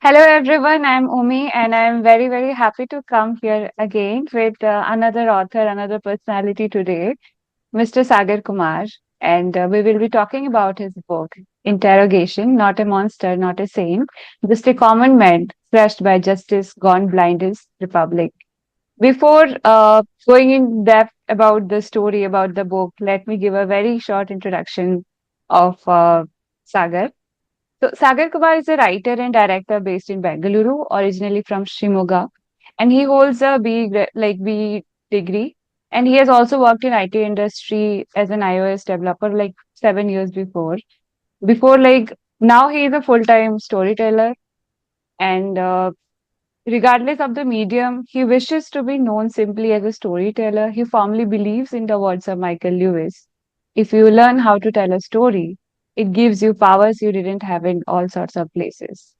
Hello everyone, I'm Umi and I'm very happy to come here again with another author, another personality today, Mr. Sagar Kumar. And we will be talking about his book, Interrogation, Not a Monster, Not a Saint, just a common man crushed by justice, gone blind is Republic. Before going in depth about the story, about the book, let me give a very short introduction of Sagar. So Sagar Kumar is a writer and director based in Bengaluru, originally from Shimoga, and he holds a B degree. And he has also worked in IT industry as an iOS developer like 7 years before. Before now he is a full time storyteller, and regardless of the medium, he wishes to be known simply as a storyteller. He firmly believes in the words of Michael Lewis. If you learn how to tell a story, it gives you powers you didn't have in all sorts of places.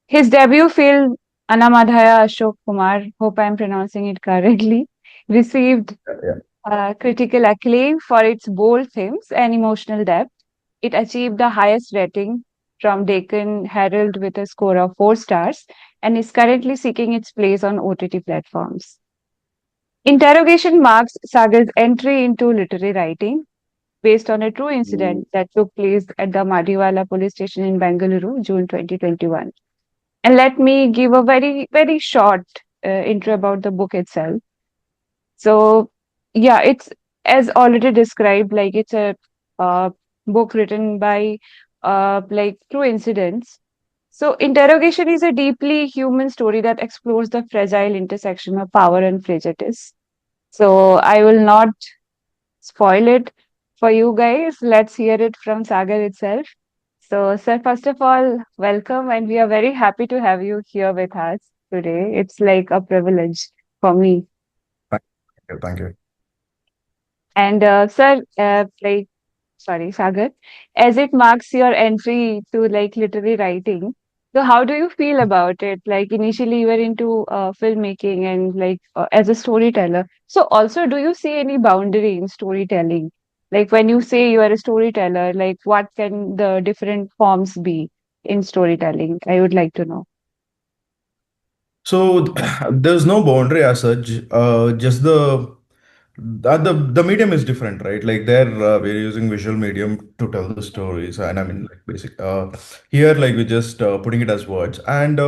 His debut film, Anamadhaya Ashok Kumar, hope I'm pronouncing it correctly, received Yeah. critical acclaim for its bold themes and emotional depth. It achieved the highest rating from Deccan Herald with a score of 4 stars and is currently seeking its place on OTT platforms. Interrogation marks Sagar's entry into literary writing based on a true Mm. incident that took place at the Madiwala police station in Bengaluru, June 2021. And let me give a very short intro about the book itself. So, yeah, it's as already described, like it's a uh, book written by true incidents. So, Interrogation is a deeply human story that explores the fragile intersection of power and prejudice. So, I will not spoil it for you guys. Let's hear it from Sagar itself. So, sir, first of all, welcome, and we are very happy to have you here with us today. It's like a privilege for me. Thank Thank you. And, sir, sorry, Sagar, as it marks your entry to like literary writing, so how do you feel about it? Like initially you were into filmmaking and as a storyteller. So also, do you see any boundary in storytelling? Like when you say you are a storyteller, like what can the different forms be in storytelling? I would like to know. So there's no boundary as such. Just the medium is different, right? Like there, we're using visual medium to tell the stories, and I mean, like basic. Here, like we're just putting it as words, and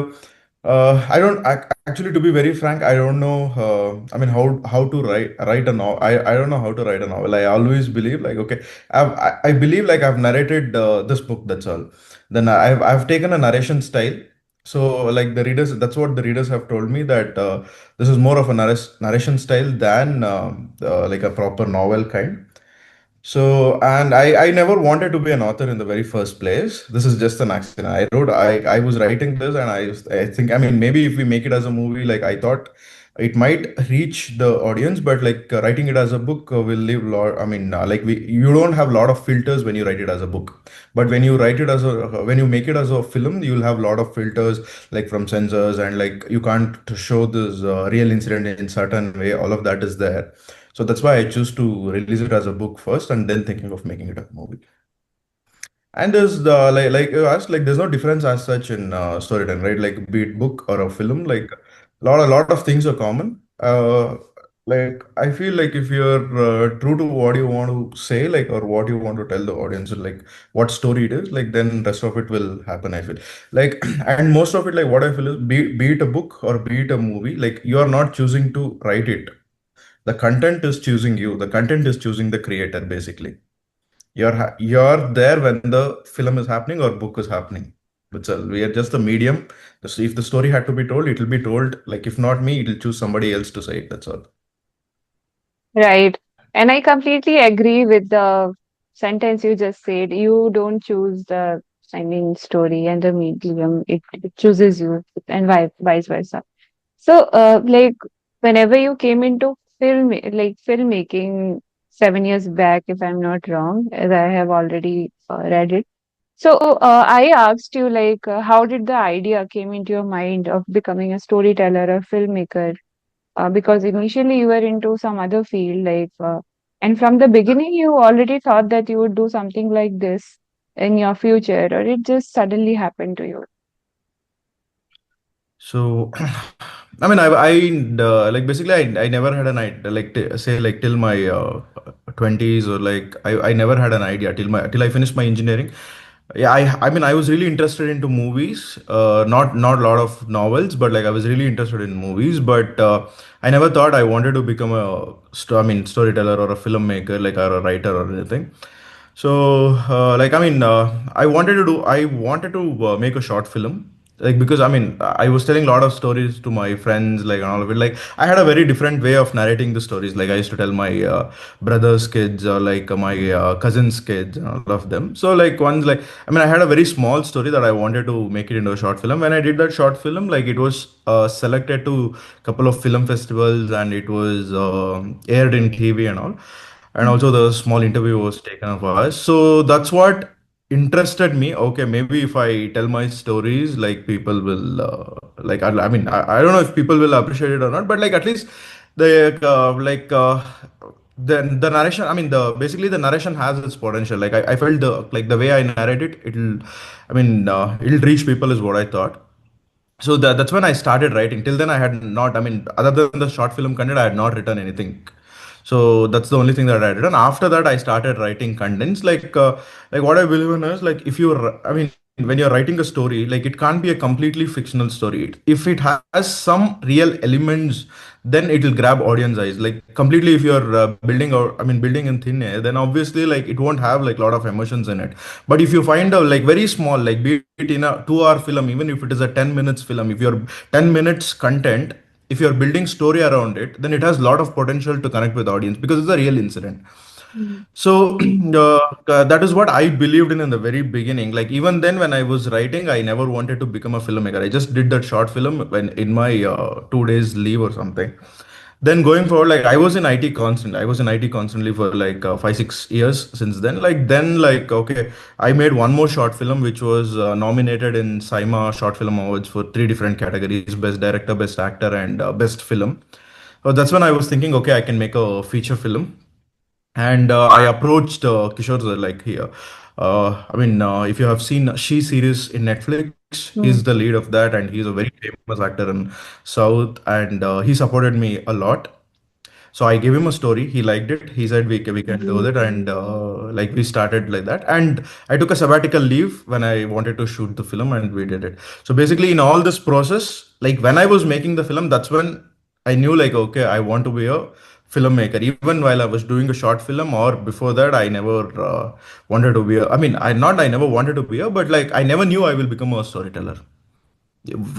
I don't actually, to be very frank, I don't know. I mean, how to write a novel. I don't know how to write a novel. I always believe like okay, I believe like I've narrated this book. That's all. Then I've taken a narration style. So like the readers, that's what the readers have told me that this is more of a narration style than like a proper novel kind. So, and I never wanted to be an author in the very first place. This is just an accident. I was writing this and I think, I mean, maybe if we make it as a movie, like I thought it might reach the audience, but like writing it as a book will leave lot, I mean, you don't have a lot of filters when you write it as a book. But when you write it as when you make it as a film, you'll have a lot of filters like from censors and like you can't show this real incident in certain way. All of that is there. So that's why I choose to release it as a book first and then thinking of making it a movie. And there's the like you asked, like there's no difference as such in storytelling, right? Like be it book or a film, like a lot of things are common. Like I feel like if you're true to what you want to say, like or what you want to tell the audience, like what story it is, like then rest of it will happen. I feel like, and most of it, like what I feel is, be it a book or be it a movie, like you are not choosing to write it. The content is choosing you. The content is choosing the creator, basically. You're there when the film is happening or book is happening. That's all. We are just the medium. If the story had to be told, it will be told. Like if not me, it'll choose somebody else to say it. That's all. Right. And I completely agree with the sentence you just said. You don't choose the, I mean, story and the medium, it chooses you, and vice versa. So, whenever you came into filmmaking 7 years back, if I'm not wrong, as I have already read it. So, I asked you, how did the idea came into your mind of becoming a storyteller or filmmaker? Because initially you were into some other field, and from the beginning you already thought that you would do something like this in your future, or it just suddenly happened to you. So, I mean, like basically, I never had an idea, like say like till my 20s, or like I never had an idea till I finished my engineering. Yeah, I mean, I was really interested into movies, not a lot of novels, but like I was really interested in movies, but I never thought I wanted to become I mean, storyteller or a filmmaker, like, or a writer or anything. So, like, I mean, I wanted to make a short film. Like, because I mean, I was telling a lot of stories to my friends, like, and all of it. Like, I had a very different way of narrating the stories. Like, I used to tell my brother's kids, or like my cousin's kids, and all of them. So, like, once, like, I mean, I had a very small story that I wanted to make it into a short film. When I did that short film, like, it was selected to a couple of film festivals, and it was aired in TV and all, and Mm. also the small interview was taken of us. So that's what interested me. Okay, maybe if I tell my stories, like, people will like, I mean, I don't know if people will appreciate it or not, but like, at least the the narration, I mean, the basically the narration has its potential. Like, I felt the way I narrate it, it'll reach people, is what I thought. So that's when I started writing. Till then, I had not, I mean, other than the short film content, I had not written anything. So that's the only thing that I did. And after that, I started writing contents. Like, what I believe in is, like, if you're, I mean, when you're writing a story, like, it can't be a completely fictional story. If it has some real elements, then it will grab audience eyes. Like, completely, if you're building in thin air, then obviously, like, it won't have like a lot of emotions in it. But if you find a like very small, like, be it in a 2 hour film, even if it is a 10 minutes film, if you're 10 minutes content, if you're building story around it, then it has a lot of potential to connect with audience, because it's a real incident. Mm. So that is what I believed in the very beginning. Like, even then, when I was writing, I never wanted to become a filmmaker. I just did that short film when in my 2 days leave or something. Then going forward, like, I was in IT constant. I was in IT constantly for like 5 6 years since then. Like, okay, I made one more short film which was nominated in SIMA Short Film Awards for three different categories: best director, best actor, and best film. So that's when I was thinking, okay, I can make a feature film. And I approached Kishore sir, like, here. I mean, if you have seen She series in Netflix, he's the Mm. lead of that, and he's a very famous actor in South, and he supported me a lot. So I gave him a story. He liked it. He said we can do that, and like, we started like that. And I took a sabbatical leave when I wanted to shoot the film, and we did it. So basically, in all this process, like, when I was making the film, that's when I knew, like, okay, I want to be a filmmaker. Even while I was doing a short film, or before that, I never wanted to be a. I mean, I never wanted to be a, but like, I never knew I will become a storyteller.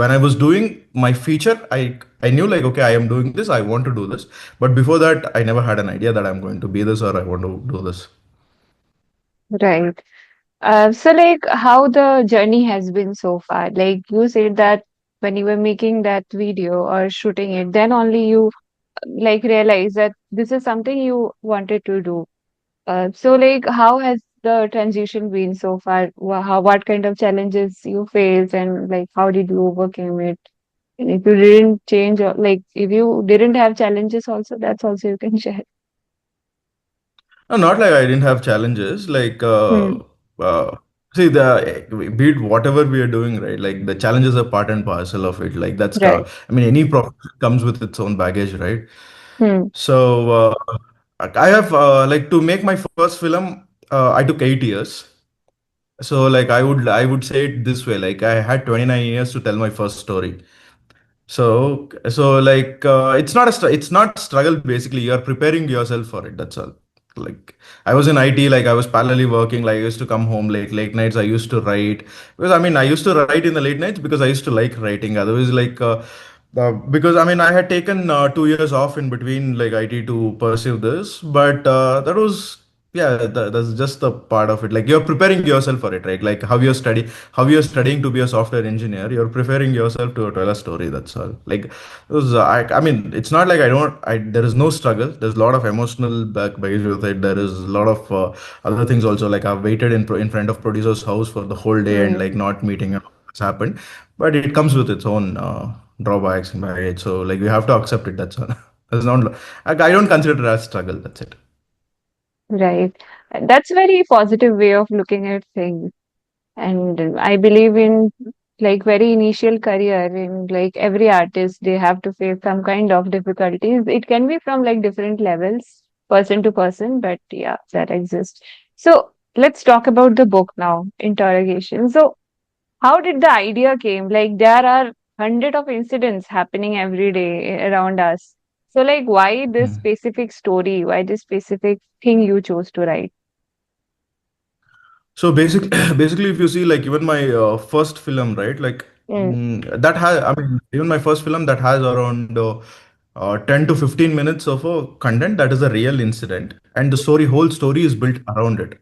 When I was doing my feature, I knew, like, okay, I am doing this, I want to do this. But before that, I never had an idea that I'm going to be this, or I want to do this. Right. So, like, how the journey has been so far? Like, you said that when you were making that video or shooting it, then only you like realize that this is something you wanted to do. So, like, how has the transition been so far? What kind of challenges you faced, and like, how did you overcome it? And if you didn't change, or like, if you didn't have challenges, also, that's also you can share. No, not like I didn't have challenges. Like, Hmm. uh, see, be it whatever we are doing, right? Like, the challenges are part and parcel of it. Like, Right. I mean, any profession comes with its own baggage, right? Hmm. So, I have, like, to make my first film, I took 8 years. So, like, I would say it this way: like, I had 29 years to tell my first story. So like, it's not struggle. Basically, you're preparing yourself for it. That's all. Like, I was in IT, like, I was parallelly working. Like, I used to come home late nights. I used to write, because I mean, I used to write in the late nights because I used to like writing. Otherwise, like, because I mean, I had taken 2 years off in between, like, IT, to pursue this, but that was, yeah, that's just the part of it. Like, you're preparing yourself for it, right? Like, how you're studying to be a software engineer, you're preparing yourself to tell a story. That's all. Like, I mean, it's not like there is no struggle. There's a lot of emotional baggage with it. There is a lot of other things also. Like, I've waited in front of producer's house for the whole day, and Hmm. like, not meeting, and all that's happened. But it comes with its own drawbacks and baggage. So, like, we have to accept it. That's all. There's not, like, I don't consider it as struggle. That's it. Right. That's very positive way of looking at things. And I believe in like very initial career in like every artist, they have to face some kind of difficulties. It can be from like different levels, person to person, but yeah, that exists. So let's talk about the book now, Interrogation. So how did the idea came? Like there are hundred of incidents happening every day around us. So like why this Hmm. specific story? Why this specific thing you chose to write? So basically, basically, if you see, like even my first film, right, like Mm, that has, I mean, even my first film that has around 10 to 15 minutes of content that is a real incident, and the story, whole story is built around it.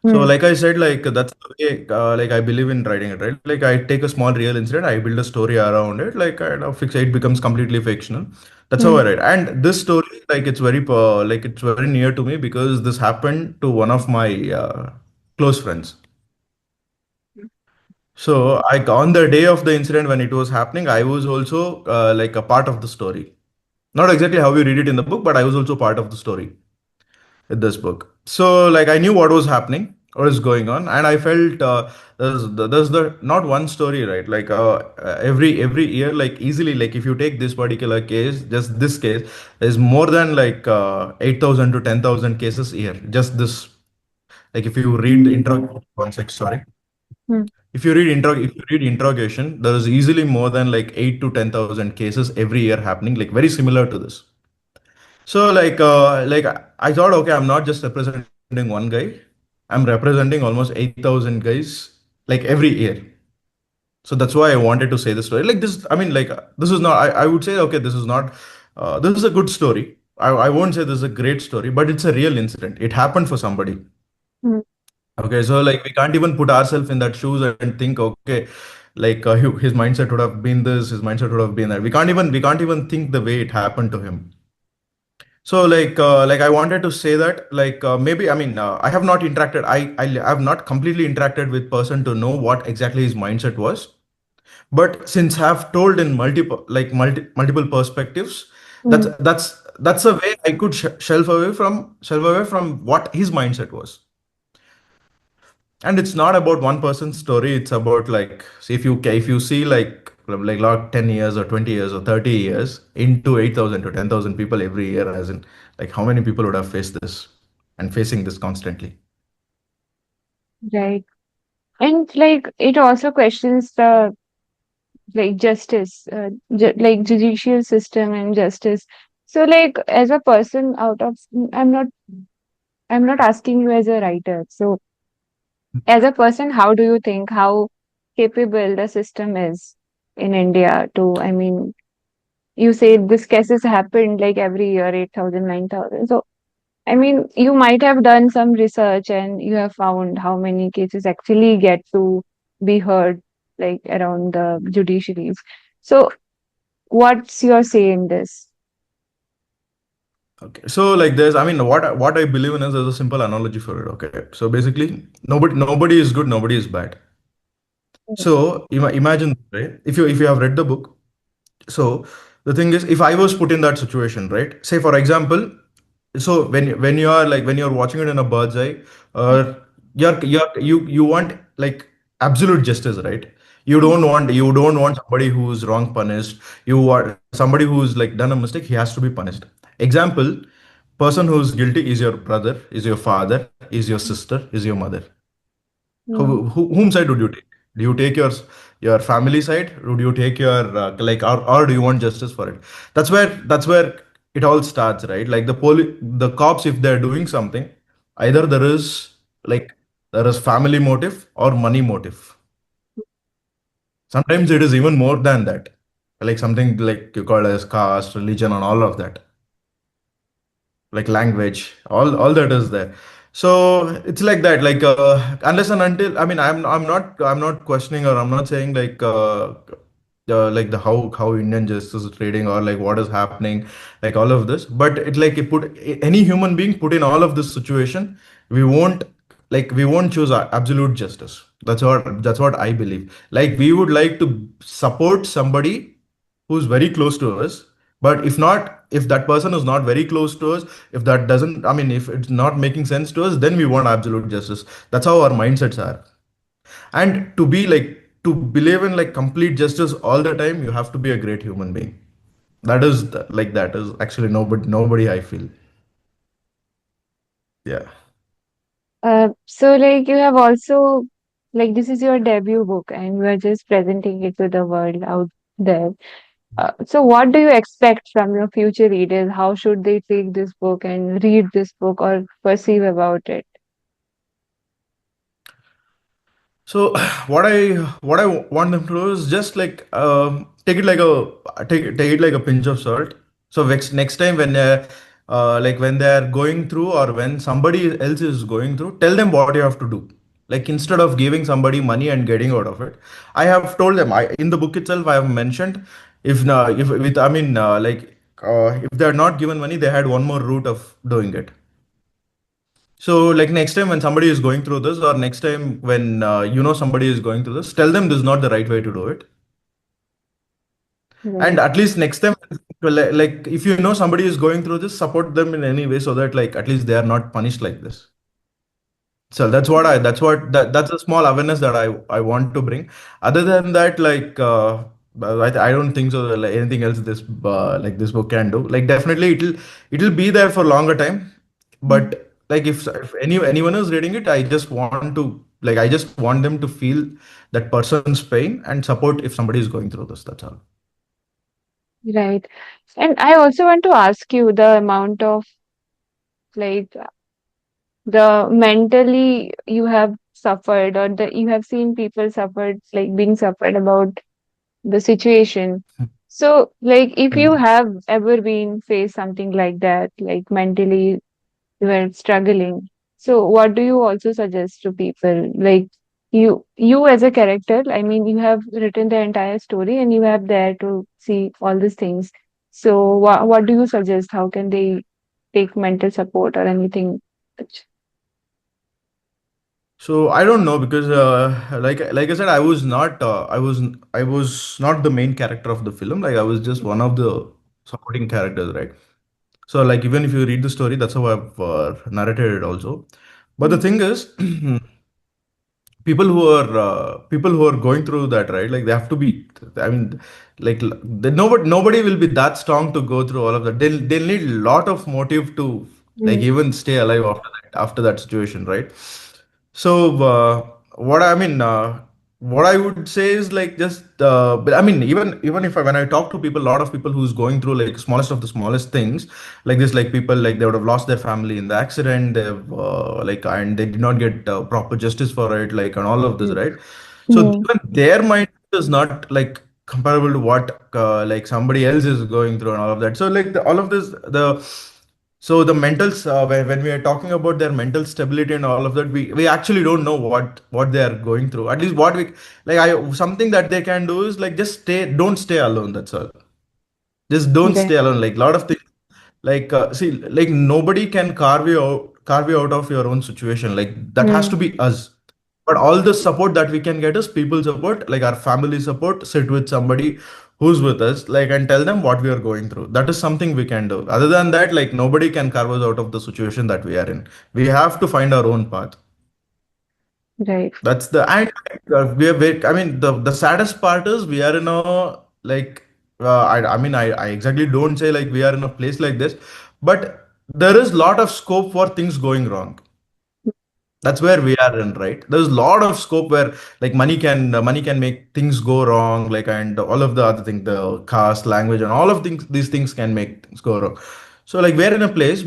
So, mm, like I said, like that's the way, like I believe in writing it, right? Like I take a small real incident, I build a story around it, like I fix it, it becomes completely fictional. That's how mm, I write. And this story, like like it's very near to me because this happened to one of my close friends. So I on the day of the incident when it was happening, I was also like a part of the story. Not exactly how you read it in the book, but I was also part of the story with this book. So like I knew what was happening, what is going on, and I felt there's the not one story, right? Like every year, like easily, like if you take this particular case, just this case, is more than like 8,000 to 10,000 cases a year. Just this, like if you read the intro, one sec, sorry. mm, If you read interrogation, there is easily more than like 8 to 10,000 cases every year happening, like very similar to this. So like I thought, okay, I'm not just representing one guy. I'm representing almost 8,000 guys like every year. So that's why I wanted to say this story. Like this, I mean, like this is not. I would say, okay, this is not. This is a good story. I won't say this is a great story, but it's a real incident. It happened for somebody. mm. Okay, so like we can't even put ourselves in that shoes and think, okay, like his mindset would have been this, his mindset would have been that. We can't even think the way it happened to him. So like I wanted to say that like maybe I mean I have not interacted. I have not completely interacted with person to know what exactly his mindset was. But since I've told in multiple perspectives, that's Mm, that's that's a way I could shelf away from what his mindset was. And it's not about one person's story. It's about like see if you see like 10 years or 20 years or 30 years into 8,000 to 10,000 people every year, as in like how many people would have faced this and facing this constantly. right. And like it also questions the like justice, like judicial system and justice. So like as a person out of, I'm not asking you as a writer. So as a person, how do you think how capable the system is in India to, I mean, you say this cases happened like every year, 8,000, 9,000. So I mean, you might have done some research and you have found how many cases actually get to be heard like around the judiciaries. So what's your say in this? Okay, so like there's I mean what I believe in is there's a simple analogy for it. Okay, so basically nobody is good, nobody is bad. So imagine, right? If you have read the book. So the thing is, if I was put in that situation, right? Say for example, so when you are like when you're watching it in a bird's eye, or you want like absolute justice, right? You don't want somebody who's wrong punished. You want somebody who's like done a mistake. He has to be punished. Example: person who's guilty is your brother, is your father, is your sister, is your mother. Mm, Whom side would you take? Do you take your family side? Or do you take your or do you want justice for it? That's where it all starts, right? Like the cops, if they're doing something, either like there is family motive or money motive. Sometimes it is even more than that, like something like you call as caste, religion, and all of that, like language, all that is there. So it's like that, like unless and until I mean I'm not questioning, or I'm not saying like the how Indian justice is trading, or like what is happening, like all of this. But it like it put any human being put in all of this situation, we won't we won't choose absolute justice. That's what I believe. Like we would like to support somebody who's very close to us. But if that person is not very close to us, if that doesn't, I mean, if it's not making sense to us, then we want absolute justice. That's how our mindsets are. And to be like to believe in like complete justice all the time, you have to be a great human being. That is like that is actually nobody I feel. Yeah. So like you have also like this is your debut book and you are just presenting it to the world out there. So what do you expect from your future readers? How should they take this book and read this book or perceive about it? So what I want them to do is just like take it like a take it like a pinch of salt. So next time when like when they are going through or when somebody else is going through, tell them what you have to do. Like instead of giving somebody money and getting out of it, I have told them. I in the book itself I have mentioned if with I mean like if they are not given money, they had one more route of doing it. So, like next time when somebody is going through this, or next time when somebody is going through this, tell them this is not the right way to do it. And Right. at least next time, well, like if you know somebody is going through this, support them in any way so that like at least they are not punished like this. So that's a small awareness that I want to bring. Other than that, like I don't think so. Like anything else this like this book can do. Like definitely it'll be there for longer time. Mm. But like if anyone is reading it, I just want them to feel that person's pain and support if somebody is going through this. That's all. Right. And I also want to ask you the amount of like the mentally you have suffered or the you have seen people suffered like being suffered about the situation. So like if you Mhm. have ever been faced something like that, like mentally you were struggling. So what do you also suggest to people? Like you as a character, I mean you have written the entire story and you have there to see all these things. So what do you suggest? How can they take mental support or anything such? So I don't know because like I said, I was not the main character of the film. Like I was just one of the supporting characters, right? So like even if you read the story, that's how I've narrated it also. But the Mm, thing is, people who are going through that, right? Like they have to be. I mean, nobody will be that strong to go through all of that. They'll need a lot of motive to like mm, even stay alive after that situation, right? So what I mean what I would say is like just but I mean even if when I talk to people, a lot of people who's going through like smallest of the smallest things like this, like people like they would have lost their family in the accident, they've like and they did not get proper justice for it, like and all of this, mm, right? So mm, even their mind is not like comparable to what like somebody else is going through and all of that. So like all of this the mentals when we are talking about their mental stability and all of that, we actually don't know what they are going through. At least what we like I something that they can do is like just don't stay alone. That's all. Just don't right. stay alone. Like a lot of things, like see, like nobody can carve you out of your own situation. Like that has to Mm, be us. But all the support that we can get is people support, like our family support. Sit with somebody who's with us, like and tell them what we are going through. That is something we can do. Other than that, like nobody can carve us out of the situation that we are in. We have to find our own path. right. That's the and we are very, I mean the saddest part is we are in a like I mean I exactly don't say like we are in a place like this, but there is lot of scope for things going wrong. That's where we are in, right? There's a lot of scope where like money can make things go wrong, like and all of the other things, the caste, language, and all of these things can make things go wrong. So like we're in a place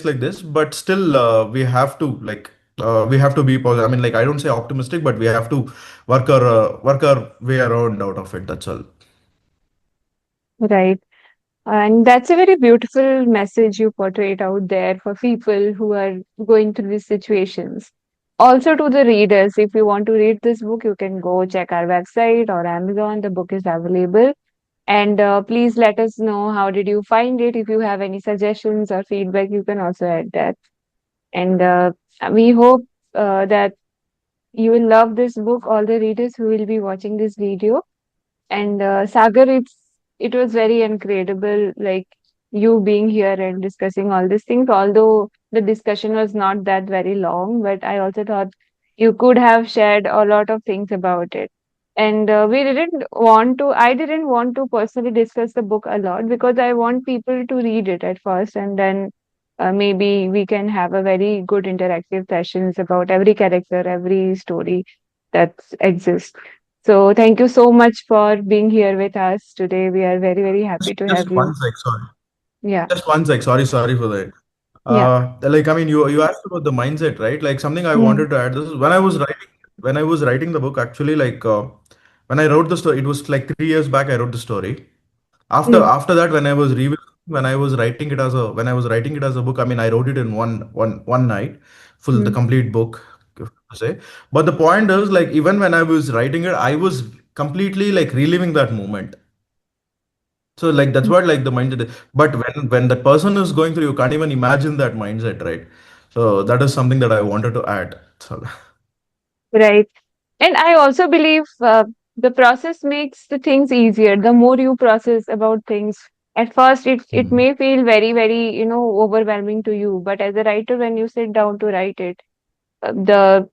like this, but still we have to be positive. I mean, like I don't say optimistic, but we have to work our way around out of it. That's all. Right. And that's a very beautiful message you portrayed out there for people who are going through these situations. Also, to the readers, if you want to read this book, you can go check our website or Amazon. The book is available. And please let us know how did you find it. If you have any suggestions or feedback, you can also add that. And we hope that you will love this book, all the readers who will be watching this video. And Sagar, it was very incredible, like you being here and discussing all these things. Although the discussion was not that very long, but I also thought you could have shared a lot of things about it. And we didn't want to, I didn't want to personally discuss the book a lot because I want people to read it at first, and then maybe we can have a very good interactive sessions about every character, every story that exists. So thank you so much for being here with us today. We are very, very happy to have Just you. one sec, sorry. Yeah, Just one sec. Sorry for that. yeah. Like, I mean, you asked about the mindset, right? Like something I Hmm. wanted to add. This is when I was writing the book. Actually, like when I wrote the story, it was like 3 years back. I wrote the story. Hmm. After that, when I was writing it as a book. I mean, I wrote it in one night, full the Hmm. complete book, to say. But the point is, like, even when I was writing it, I was completely like reliving that moment. So like that's what like the mindset is. But when that person is going through, you can't even imagine that mindset, right? So that is something that I wanted to add. So Right. And I also believe the process makes the things easier. The more you process about things, at first it Mhm. may feel very, very, overwhelming to you. But as a writer, when you sit down to write it, the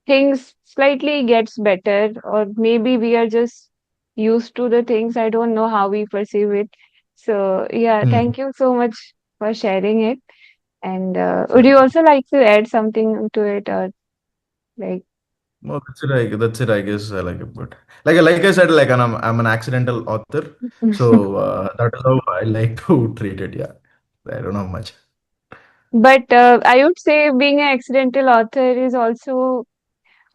things slightly gets better, or maybe we are just used to the things. I don't know how we perceive it. So yeah, Mhm. thank you so much for sharing it. And would Sure. you also like to add something to it, or like? Well, that's it. I guess I like it, but like I said, like I'm an accidental author, so that is how I like to treat it. Yeah, I don't know much. But I would say being an accidental author is also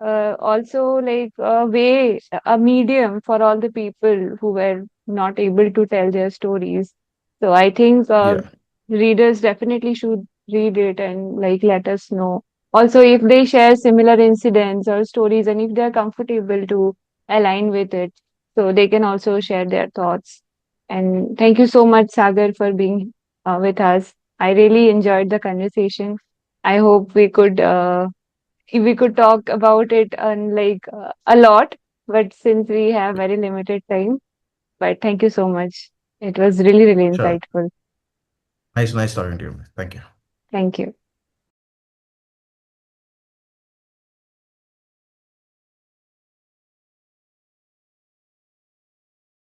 like a way, a medium for all the people who were not able to tell their stories. So I think Yeah, readers definitely should read it and like let us know. Also, if they share similar incidents or stories, and if they are comfortable to align with it, so they can also share their thoughts. And thank you so much, Sagar, for being with us. I really enjoyed the conversation. I hope we could talk about it on like a lot, but since we have very limited time, but thank you so much. It was really, really sure. insightful. Nice talking to you. Thank you. Thank you.